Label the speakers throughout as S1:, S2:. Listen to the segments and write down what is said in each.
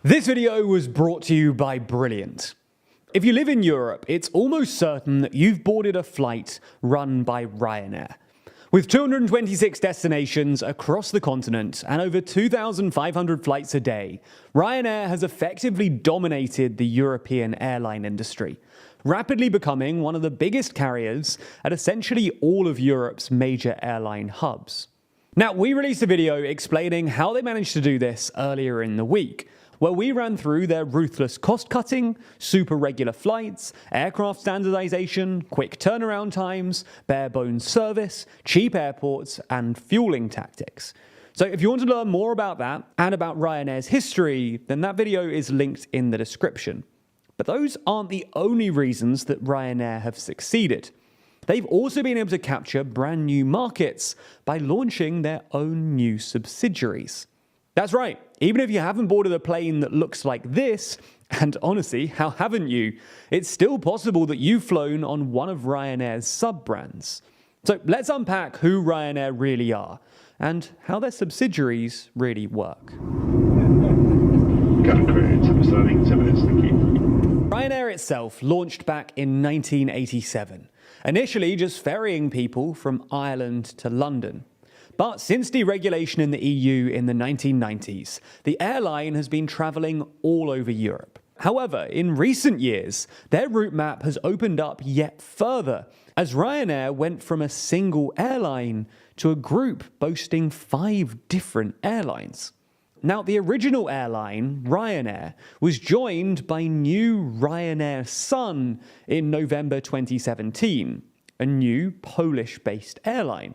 S1: This video was brought to you by Brilliant. If you live in Europe, it's almost certain that you've boarded a flight run by Ryanair. With 226 destinations across the continent and over 2,500 flights a day, Ryanair has effectively dominated the European airline industry, rapidly becoming one of the biggest carriers at essentially all of Europe's major airline hubs. Now, we released a video explaining how they managed to do this earlier in the week, where we ran through their ruthless cost-cutting, super regular flights, aircraft standardization, quick turnaround times, bare-bones service, cheap airports, and fueling tactics. So if you want to learn more about that and about Ryanair's history, then that video is linked in the description. But those aren't the only reasons that Ryanair have succeeded. They've also been able to capture brand new markets by launching their own new subsidiaries. That's right, even if you haven't boarded a plane that looks like this, and honestly, how haven't you, it's still possible that you've flown on one of Ryanair's sub-brands. So let's unpack who Ryanair really are, and how their subsidiaries really work. Ryanair itself launched back in 1987, initially just ferrying people from Ireland to London. But since deregulation in the EU in the 1990s, the airline has been travelling all over Europe. However, in recent years, their route map has opened up yet further, as Ryanair went from a single airline to a group boasting 5 different airlines. Now, the original airline, Ryanair, was joined by new Ryanair Sun in November 2017, a new Polish-based airline.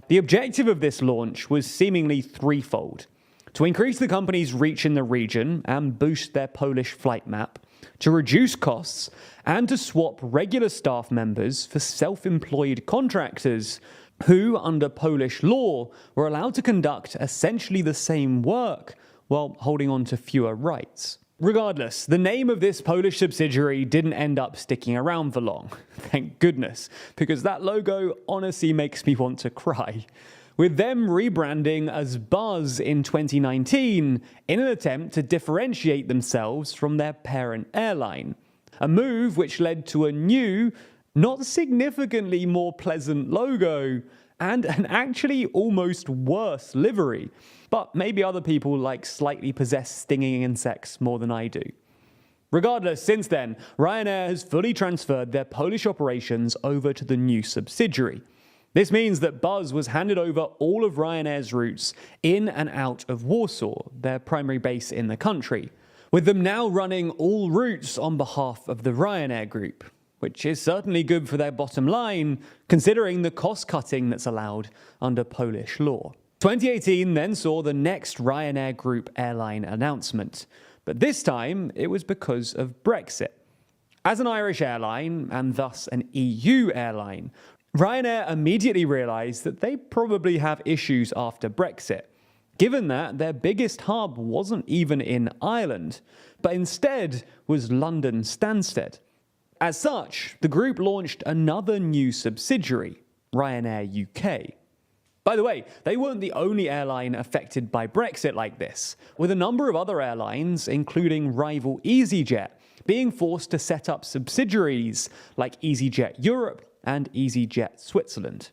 S1: The objective of this launch was seemingly threefold: to increase the company's reach in the region and boost their Polish flight map, to reduce costs, and to swap regular staff members for self-employed contractors who, under Polish law, were allowed to conduct essentially the same work while holding on to fewer rights. Regardless, the name of this Polish subsidiary didn't end up sticking around for long. Thank goodness, because that logo honestly makes me want to cry. With them rebranding as Buzz in 2019 in an attempt to differentiate themselves from their parent airline. A move which led to a new, not significantly more pleasant logo, and an actually almost worse livery. But maybe other people like slightly possessed stinging insects more than I do. Regardless, since then, Ryanair has fully transferred their Polish operations over to the new subsidiary. This means that Buzz was handed over all of Ryanair's routes in and out of Warsaw, their primary base in the country, with them now running all routes on behalf of the Ryanair group, which is certainly good for their bottom line, considering the cost-cutting that's allowed under Polish law. 2018 then saw the next Ryanair Group airline announcement, but this time it was because of Brexit. As an Irish airline, and thus an EU airline, Ryanair immediately realised that they probably have issues after Brexit, given that their biggest hub wasn't even in Ireland, but instead was London Stansted. As such, the group launched another new subsidiary, Ryanair UK. By the way, they weren't the only airline affected by Brexit like this, with a number of other airlines, including rival EasyJet, being forced to set up subsidiaries like EasyJet Europe and EasyJet Switzerland.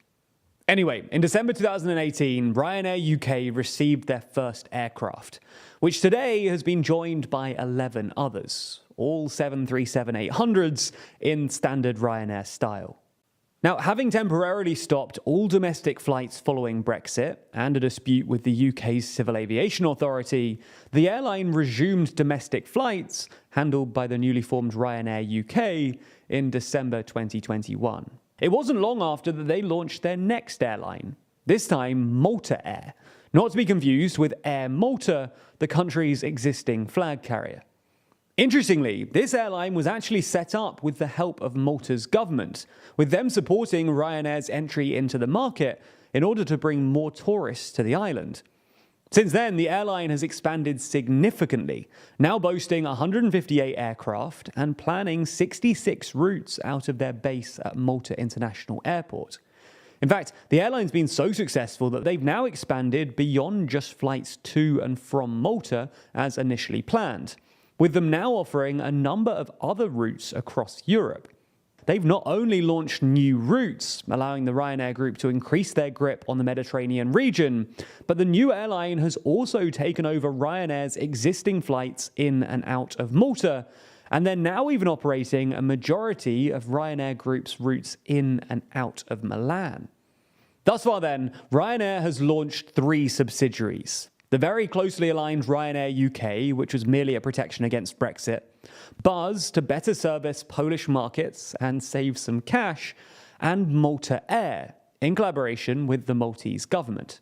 S1: Anyway, in December 2018, Ryanair UK received their first aircraft, which today has been joined by 11 others, all 737-800s in standard Ryanair style. Now, having temporarily stopped all domestic flights following Brexit and a dispute with the UK's Civil Aviation Authority, the airline resumed domestic flights handled by the newly formed Ryanair UK in December 2021. It wasn't long after that they launched their next airline, this time Malta Air, not to be confused with Air Malta, the country's existing flag carrier. Interestingly, this airline was actually set up with the help of Malta's government, with them supporting Ryanair's entry into the market in order to bring more tourists to the island. Since then, the airline has expanded significantly, now boasting 158 aircraft and planning 66 routes out of their base at Malta International Airport. In fact, the airline's been so successful that they've now expanded beyond just flights to and from Malta as initially planned, with them now offering a number of other routes across Europe. They've not only launched new routes, allowing the Ryanair group to increase their grip on the Mediterranean region, but the new airline has also taken over Ryanair's existing flights in and out of Malta, and they're now even operating a majority of Ryanair Group's routes in and out of Milan. Thus far then, Ryanair has launched 3 subsidiaries. The very closely aligned Ryanair UK, which was merely a protection against Brexit, Buzz to better service Polish markets and save some cash, and Malta Air, in collaboration with the Maltese government.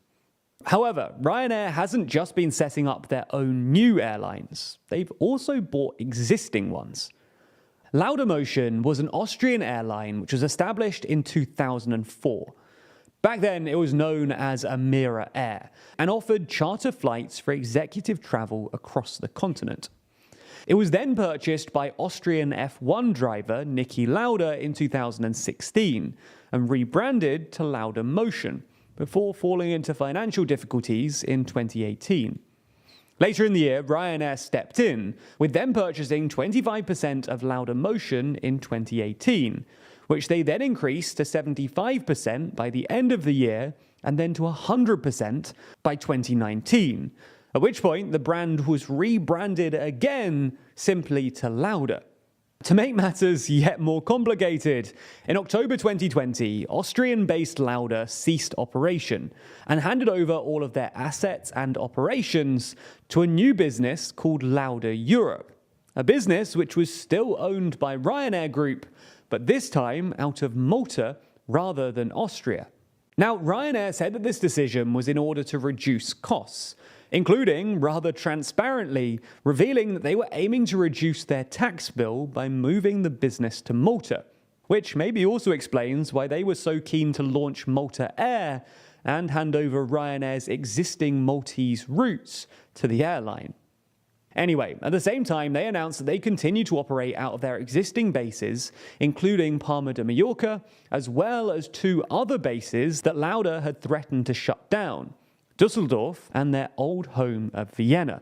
S1: However, Ryanair hasn't just been setting up their own new airlines, they've also bought existing ones. Laudamotion was an Austrian airline which was established in 2004. Back then, it was known as Amira Air and offered charter flights for executive travel across the continent. It was then purchased by Austrian F1 driver Niki Lauda in 2016 and rebranded to Laudamotion before falling into financial difficulties in 2018. Later in the year, Ryanair stepped in, with them purchasing 25% of Laudamotion in 2018, which they then increased to 75% by the end of the year and then to 100% by 2019, at which point the brand was rebranded again simply to Lauda. To make matters yet more complicated, in October 2020, Austrian-based Lauda ceased operation and handed over all of their assets and operations to a new business called Lauda Europe, a business which was still owned by Ryanair Group, but this time out of Malta rather than Austria. Now, Ryanair said that this decision was in order to reduce costs, including, rather transparently, revealing that they were aiming to reduce their tax bill by moving the business to Malta, which maybe also explains why they were so keen to launch Malta Air and hand over Ryanair's existing Maltese routes to the airline. Anyway, at the same time, they announced that they continue to operate out of their existing bases, including Palma de Mallorca, as well as 2 other bases that Lauda had threatened to shut down, Dusseldorf and their old home of Vienna.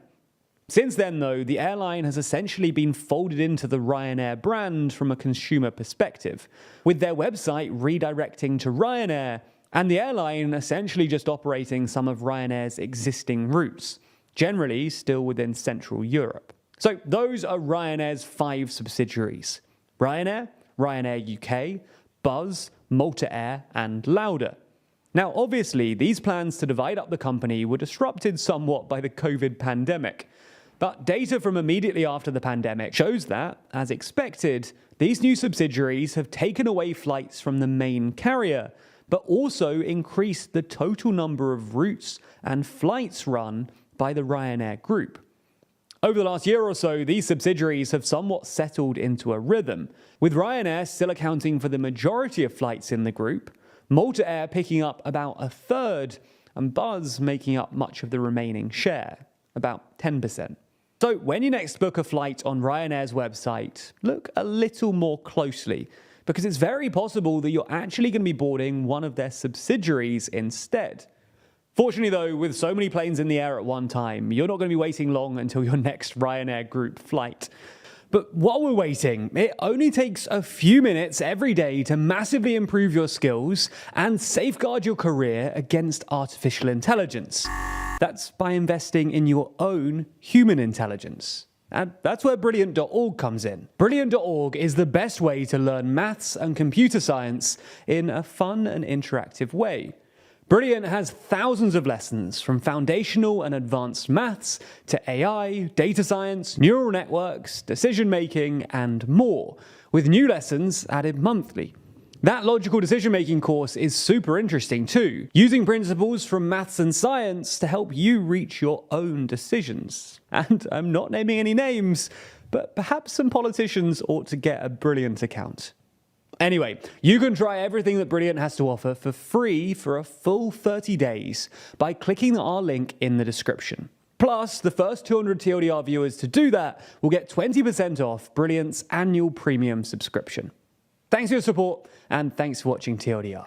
S1: Since then, though, the airline has essentially been folded into the Ryanair brand from a consumer perspective, with their website redirecting to Ryanair and the airline essentially just operating some of Ryanair's existing routes, generally still within Central Europe. So those are Ryanair's 5 subsidiaries: Ryanair, Ryanair UK, Buzz, Malta Air, and Lauda. Now, obviously, these plans to divide up the company were disrupted somewhat by the COVID pandemic, but data from immediately after the pandemic shows that, as expected, these new subsidiaries have taken away flights from the main carrier, but also increased the total number of routes and flights run by the Ryanair group. Over the last year or so, these subsidiaries have somewhat settled into a rhythm, with Ryanair still accounting for the majority of flights in the group, Malta Air picking up about a third, and Buzz making up much of the remaining share, about 10%. So when you next book a flight on Ryanair's website, look a little more closely, because it's very possible that you're actually going to be boarding one of their subsidiaries instead. Fortunately though, with so many planes in the air at one time, you're not going to be waiting long until your next Ryanair group flight. But while we're waiting, it only takes a few minutes every day to massively improve your skills and safeguard your career against artificial intelligence. That's by investing in your own human intelligence. And that's where Brilliant.org comes in. Brilliant.org is the best way to learn maths and computer science in a fun and interactive way. Brilliant has thousands of lessons from foundational and advanced maths to AI, data science, neural networks, decision making, and more, with new lessons added monthly. That logical decision-making course is super interesting too, using principles from maths and science to help you reach your own decisions. And I'm not naming any names, but perhaps some politicians ought to get a Brilliant account. Anyway, you can try everything that Brilliant has to offer for free for a full 30 days by clicking our link in the description. Plus, the first 200 TLDR viewers to do that will get 20% off Brilliant's annual premium subscription. Thanks for your support, and thanks for watching TLDR.